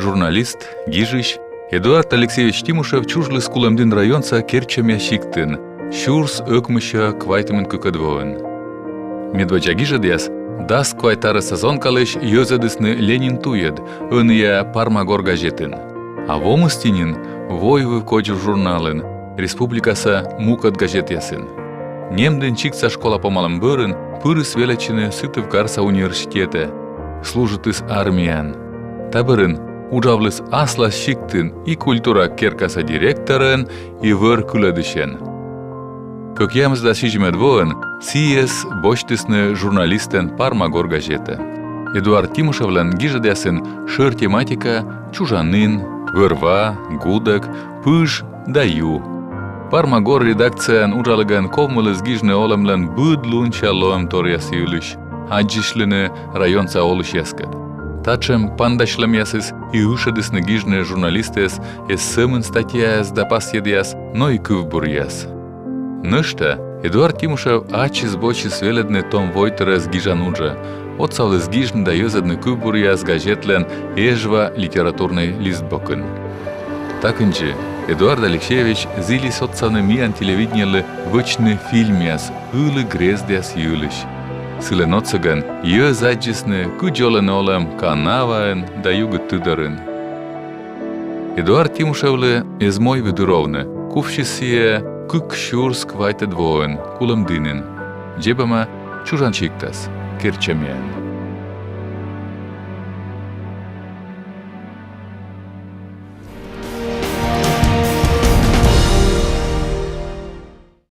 журналист, гижищ, Эдуард Алексеевич Тимушев чужлы скуламдин районца керчемя шиктын, шурс өкмыша квайтымын көкөдвоын. Медвача гижадяс, дас квайтары сезон калыш йозадысны Ленин туед, ыния Пармагор газетін. А вомыстинин войвы кожу журналын, республикаса мукат газет ясын. Немден чикса школа помалым бөрін, пырыс величины сытыв гарса университеты, служит из армиян. Табырын ужавлыс асла шиктын и культура керкаса директорын и выр күлөдішен. Көкемізда шижімедвоын, сиес боштысны журналистен Пармагор газеты. Эдуард Тимушевлен гижадясын шыр тематика чужанын, вырва, гудак, пыш да ю. Пармагор редакциян ужалыган ковмылыз гижны олымлен бұдлун чалоем торясы юлыш, аджишлыны районца олыш яскад. Тачем пандашлым ясыз и ушадысны гижны журналистес эс сымын статьяс да пасъедяс, но и кывбур яс. Нышта, Эдуард Тимушев ачис бочис веледны том войтерес гижануджа, отсавлыз гижн да йозадны кывбур яс газетлен ежва литературный листбокын. Такынчы, Эдуард Алексеевич зилис отсавны миян телевидениялы вычны фильмяс, ылы грездяс юлыш. Сылын отсыган, йоз аджисны күджолын олым канаваын да югыт тыдарын. Эдуард Тимушевлы эзмой выдыровны, кувшисие күк шурск вайтедвоын, кулымдынын. Джебама чужанчиктас, керчемян.